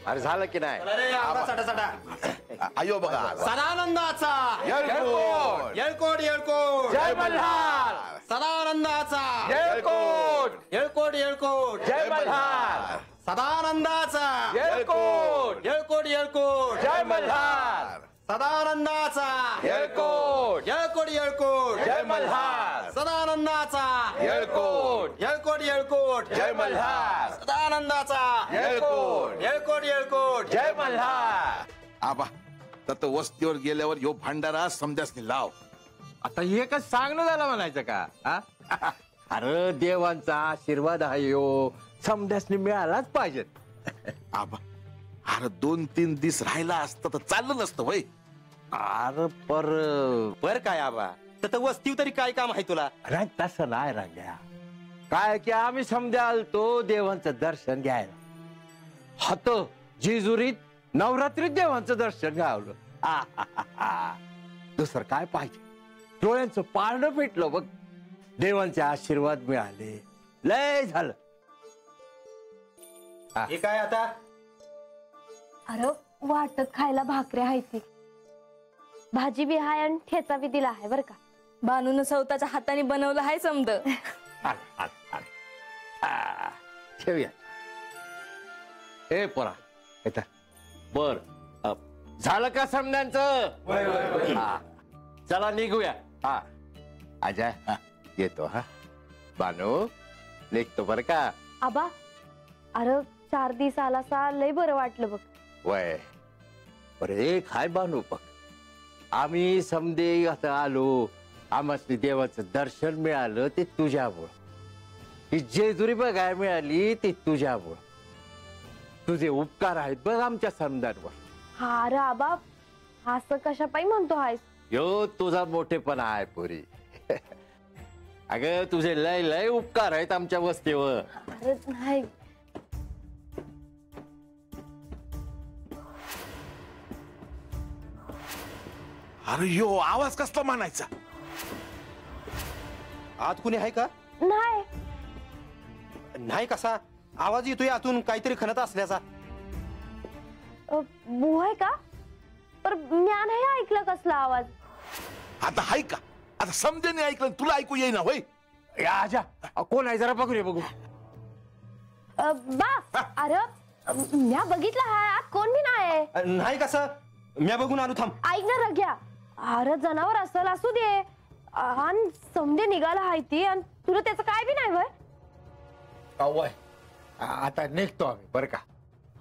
अरे झालं की नाही? आयो बघा सदानंदाचा येळकोट येळकोट येळकोट जय मल्हार! सदानंदाचा येळकोट! येळकोट येळकोट जय मल्हार! सदानंदाचा येळकोट! येळकोट येळकोट जय मल्हार! सदानंदाचा येळकोट! येळकोट येळकोट जय मल्हार! सदानंदाचा येळकोट! येळकोट येळकोट जय मल्हार! सदानंदाचा येळकोट! येळकोट येळकोट जय मल्हार! आबा तर वस्तीवर गेल्यावर यो भांडारा समजासनी लाव. आता एकच सांगणं झालं म्हणायचं का? हा? अरे देवांचा आशीर्वाद आहे यो समध्यासनी मिळालाच पाहिजे. आबा अरे 2-3 दिवस राहिला असतं तर चाललं नसतं वय. अरे बर काय आबा तर वस्तीव तरी काय काम आहे तुला? नाही तसं नाही रांग्या. काय की आम्ही समध्या आलतो देवांचं दर्शन घ्यायला. हत जेजुरीत नवरात्रीत देवांचं दर्शन घ्यावलं. दुसरं काय पाहिजे? डोळ्यांचं पारणं पेटलं बघ. देवांचे आशीर्वाद मिळाले. लय झालं. हे काय आता? अरे वाटत खायला भाकऱ्या आहे ती भाजी बी हाय आणि ठेचा बी दिला आहे बर का. बानून स्वतःच्या हाताने बनवलं आहे समद. ठेवूया. ए पोरा येता बर झालं का समध्यांचं? चला निघूया. हा अजय येतो. हा बानू निघतो बर का. आबा अरे 4 दिवस आला सा लय बरं वाटलं बघ. वय बरे काय बानू बघ आम्ही समदे आता आलो. आम्हाला देवाचं दर्शन मिळालं ते तुझ्यामुळं. ही जेजुरी बघायला मिळाली ते तुझ्यामुळं. तुझे उपकार आहेत बघ आमच्या समद्यांवर. हा अरे आबा असं कशा पायी म्हणतो आहेस? यो तुझा मोठेपणा आहे पुरी. अगं तुझे लय लय उपकार आहेत आमच्या वस्तीवर. अरे नाही अरे यो आवाज कसला म्हणायचा? आत कुणी आहे का? नाही नाही. कसा आवाज येतोय आतून काहीतरी खणत असल्याचा? बू आहे का? पर म्या नाही ऐकलं कसला आवाज. आता हाय का? आता समजेने ऐकलं तुला ऐकू येईना होय. या आजा कोण आहे जरा बघूया बघू. बा अरे म्या बघितलं हाय आत कोण बी नाही. नाही. कसं म्या बघून आलो. थांब ऐक ना रग्या. अरे जनावर असल असू दे आणि समजे निघाला हाय ती आणि तुला त्याचं काय बी नाही वय. वय आता निघतो आम्ही बर का.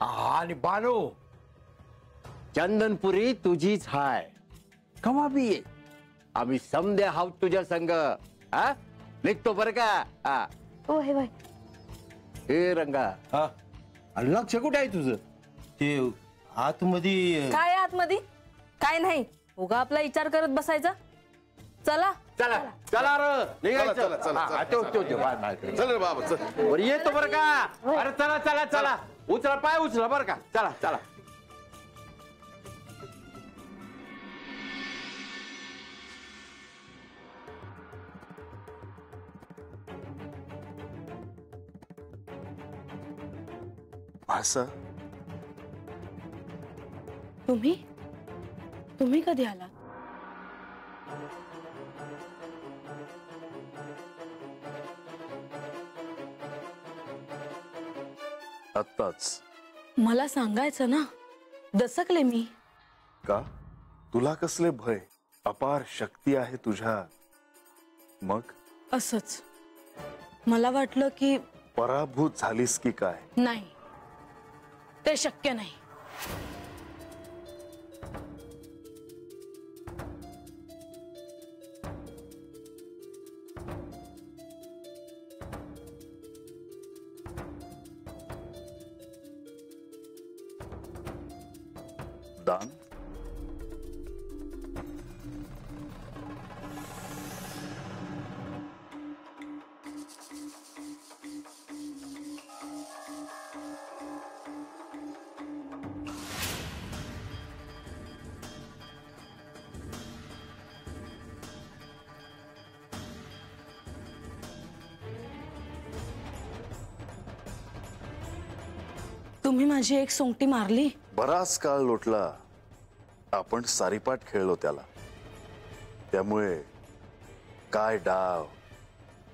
आणि बानो चंदनपुरी तुझीच हाय. कवा बी ये आम्ही समदे हाव तुझ्या संग. हा निघतो बर का. हा होय होय. हे रंगा हा लक्ष कुठे आहे तुझं? ते आतमध्ये काय आतमध्ये काय नाही. उगा आपला विचार करत बसायचा. चला चला चला र निघायचं. चला, चला, हा, चला. ठेव, बाय, बाय. चल रे बाबा चल. बरं येतो बर का. अरे चला चला चला उचला पाय उचला बर का. चला चला. असं तुम्ही कधी आला? आत्ताच. मला सांगायचं ना. दसकले मी. का तुला कसले भय? अपार शक्ती आहे तुझ्यात. मग असंच मला वाटलं की पराभूत झालीस की काय? नाही ते शक्य नाही. दान तुम्ही माझी एक सोंगटी मारली. बराच काळ लोटला आपण सारीपाट खेळलो त्याला. त्यामुळे काय डाव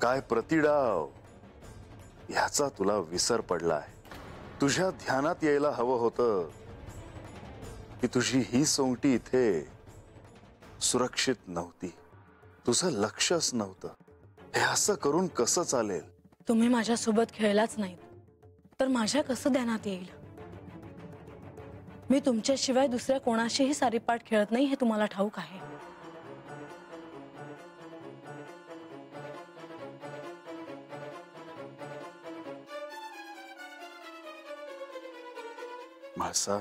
काय प्रतिडाव ह्याचा तुला विसर पडलाय. तुझ्या ध्यानात यायला हवं होतं की तुझी ही सोंगटी इथे सुरक्षित नव्हती. तुझं लक्षच नव्हतं. हे असं करून कसं चालेल? तुम्ही माझ्यासोबत खेळलाच नाहीत तर माझ्या कसं ध्यानात येईल? मी तुमच्याशिवाय दुसऱ्या कोणाशीही सारीपाट खेळत नाही हे तुम्हाला ठाऊक आहे. म्हाळसा,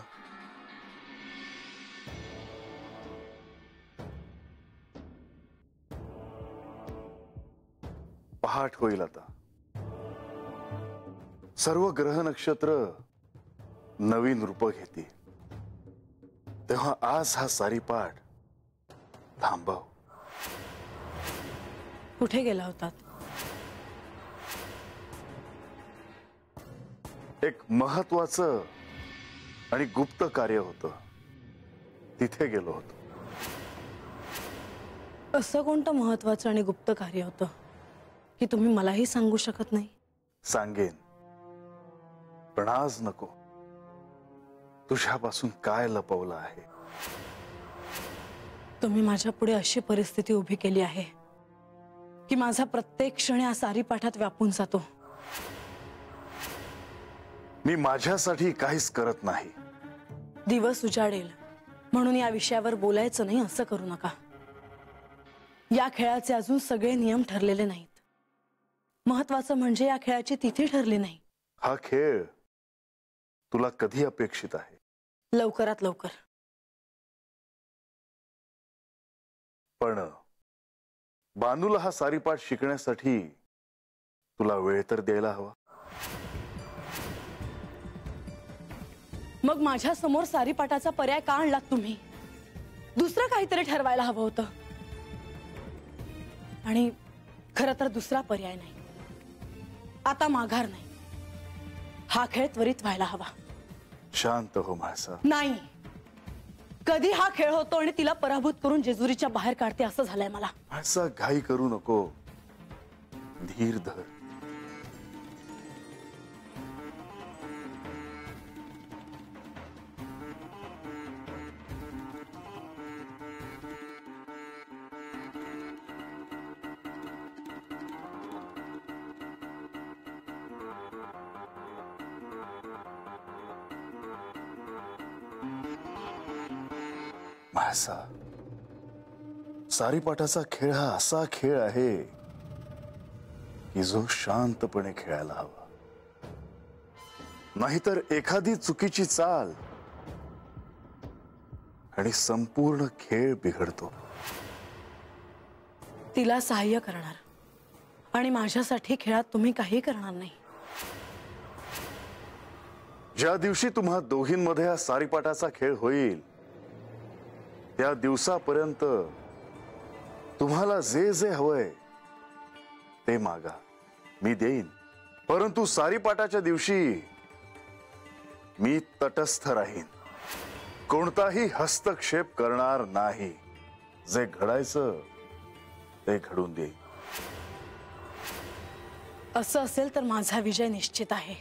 पहाट होईल आता. सर्व ग्रह नक्षत्र नवीन रूप घेतील. तेव्हा आज हा सारीपाट थांबव. कुठे गेला होतात? एक महत्वाचं आणि गुप्त कार्य होतं. तिथे गेलो होतो. असं कोणतं महत्वाचं आणि गुप्त कार्य होतं की तुम्ही मलाही सांगू शकत नाही? सांगेन, पण आज नको. तुझ्यापासून काय लपवलं आहे? तुम्ही माझ्या पुढे अशी परिस्थिती उभी केली आहे की माझा प्रत्येक क्षण या सारीपाठात व्यापून जातो. मी माझ्यासाठी काहीच करत नाही. दिवस उजाडेल म्हणून या विषयावर बोलायचं नाही असं करू नका. या खेळाचे अजून सगळे नियम ठरलेले नाहीत. महत्वाचं म्हणजे या खेळाची तिथी ठरली नाही. हा खेळ तुला कधी अपेक्षित आहे? लवकरात लवकर. पण बानूला हा सारीपाठ शिकण्यासाठी तुला वेळ तर द्यायला हवा. मग माझ्या समोर सारीपाठाचा पर्याय का आणलात तुम्ही? दुसरं काहीतरी ठरवायला हवं होतं. आणि खरं तर दुसरा पर्याय नाही. आता माघार नाही. हा खेळ त्वरित व्हायला हवा. शांत हो म्हाळसा. नाही. कधी हा खेळ होतो आणि तिला पराभूत करून जेजुरीच्या बाहेर काढते असं झालंय मला. म्हाळसा, घाई करू नको. धीर धर. म्हाळसा, सारीपाठाचा खेळ हा असा खेळ आहे की जो शांतपणे खेळायला हवा. नाहीतर एखादी चुकीची चाल आणि संपूर्ण खेळ बिघडतो. तिला सहाय्य करणार आणि माझ्यासाठी खेळात तुम्ही काही करणार नाही. ज्या दिवशी तुम्हा दोघींमध्ये हा सारीपाठाचा खेळ होईल त्या दिवसापर्यंत तुम्हाला जे जे हवंय ते मागा, मी देईन. परंतु सारीपाठाच्या दिवशी मी तटस्थ राहीन. कोणताही हस्तक्षेप करणार नाही. जे घडायचं ते घडून देईन. असं असेल तर माझा विजय निश्चित आहे.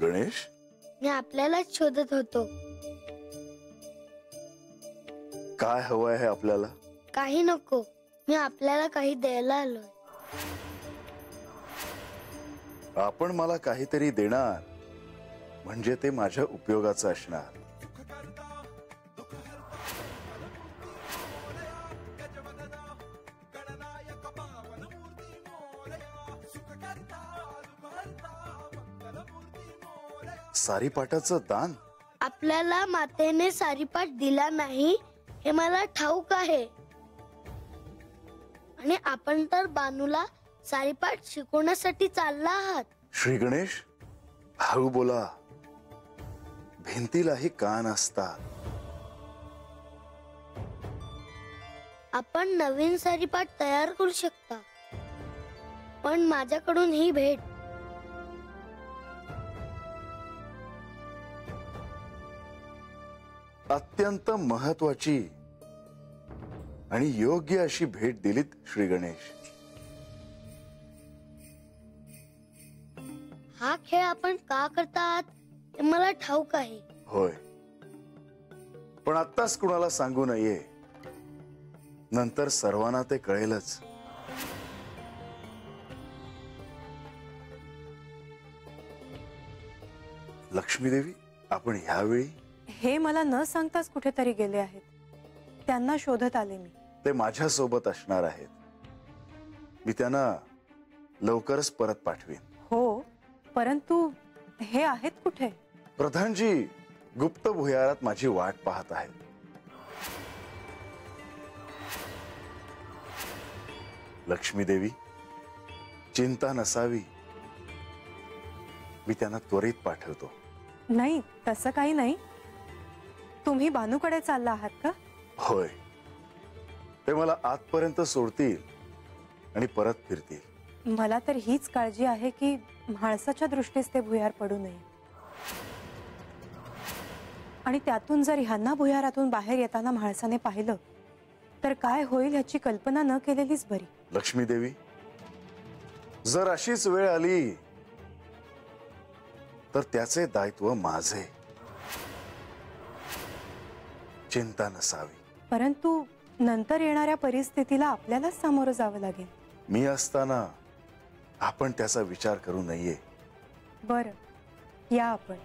गणेश, मी आपल्यालाच शोधत होतो. काय हवं आहे आपल्याला? काही नको, मी आपल्याला काही द्यायला आलोय. आपण मला काहीतरी देणार म्हणजे ते माझ्या उपयोगाचं असणार. सारीपाठाचं दान? आपल्याला मातेने सारीपाठ दिला नाही हे मला ठाऊक आहे. आणि आपण तर बानूला सारीपाठ शिकवण्यासाठी चालला आहात. श्री गणेश, हळू बोला. भिंतीलाही कान असतात. आपण नवीन सारीपाट तयार करू शकता, पण माझ्याकडून ही भेट. अत्यंत महत्वाची आणि योग्य अशी भेट दिलीत श्री गणेश. हा खेळ आपण का करतात हे मला ठाऊक आहे. होय, पण आत्ताच कुणाला सांगू नये, नंतर सर्वांना ते कळेलच. लक्ष्मी देवी, आपण ह्यावेळी हे मला न सांगताच कुठेतरी गेले आहेत. त्यांना शोधत आले मी. ते माझ्या सोबत असणार आहेत. मी त्यांना लवकरच परत पाठवीन. हो, परंतु हे आहेत कुठे? प्रधानजी गुप्त भुयारात माझी वाट पाहत आहेत. लक्ष्मी देवी, चिंता नसावी, मी त्यांना त्वरित पाठवतो. नाही, तसं काही नाही. तुम्ही बानूकडे चालला आहात का? होय, ते मला आतपर्यंत सोडतील आणि परत फिरतील. मला तर हीच काळजी आहे की म्हाळसाच्या दृष्टीस ते भुयार पडू नये. आणि त्यातून जर ह्यांना भुयारातून बाहेर येताना म्हाळसाने पाहिलं तर काय होईल ह्याची कल्पना न केलेलीच बरी. लक्ष्मी देवी, जर अशीच वेळ आली तर त्याचे दायित्व माझे. चिंता नसावी. परंतु नंतर येणाऱ्या परिस्थितीला आपल्यालाच सामोरं जावं लागेल. मी असताना आपण त्याचा विचार करू नये. बरं, या आपण.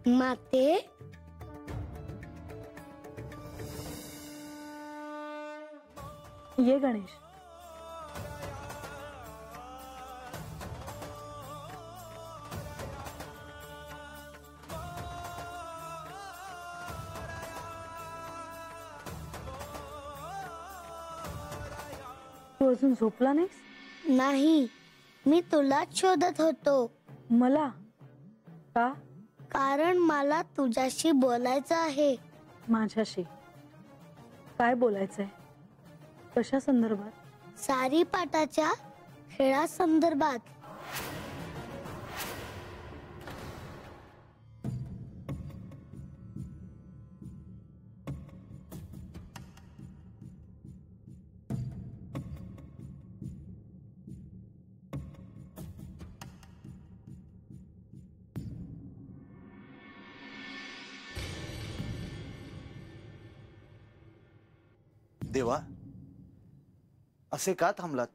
माते, ये गणेश. तू अजून झोपला नाहीस? नाही, मी तुलाच शोधत होतो. मला का? कारण मला तुझ्याशी बोलायचं आहे. माझ्याशी काय बोलायचंय? कशा संदर्भात? सारीपाटाच्या खेळासंदर्भात. देवा, असे का थांबलात?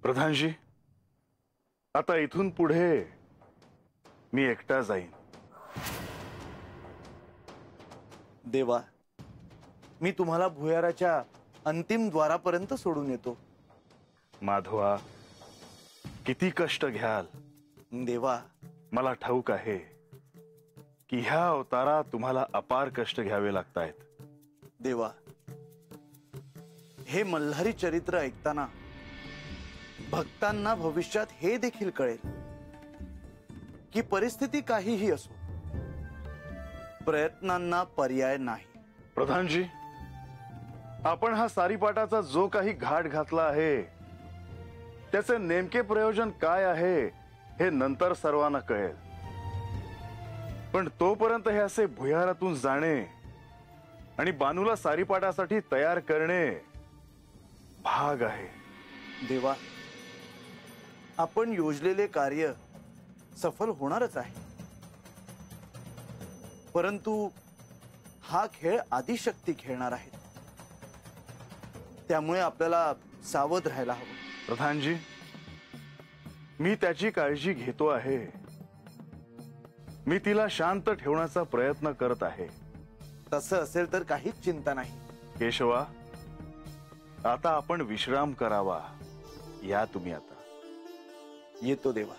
प्रधानजी, आता इथून पुढे मी एकटा जाईन. देवा, मी तुम्हाला भुयाराच्या अंतिम द्वारापर्यंत सोडून येतो. माधवा, किती कष्ट घ्याल? देवा, मला ठाऊक आहे की ह्या अवतारात तुम्हाला अपार कष्ट घ्यावे लागतायत. देवा, हे मल्हारी चरित्र ऐकताना भक्तांना भविष्यात हे देखील कळेल की परिस्थिती काहीही असो, प्रयत्नांना पर्याय नाही. प्रधानजी, आपण हा सारीपाटाचा जो काही घाट घातला आहे त्याचे नेमके प्रयोजन काय आहे हे नंतर सर्वांना कळेल. पण तोपर्यंत हे असे भुयारातून जाणे आणि बानूला सारीपाटासाठी तयार करणे भाग आहे. देवा, आपण योजलेले कार्य सफल होणारच आहे, परंतु हा खेळ आदिशक्ती खेळणार आहे, त्यामुळे आपल्याला सावध राहायला हवं. प्रधानजी, मी त्याची काळजी घेतो आहे. मी तिला शांत ठेवण्याचा प्रयत्न करत आहे. तसं असेल तर काहीच चिंता नाही. केशवा, आता आपण विश्राम करावा. या तुम्ही आता. येतो देवा.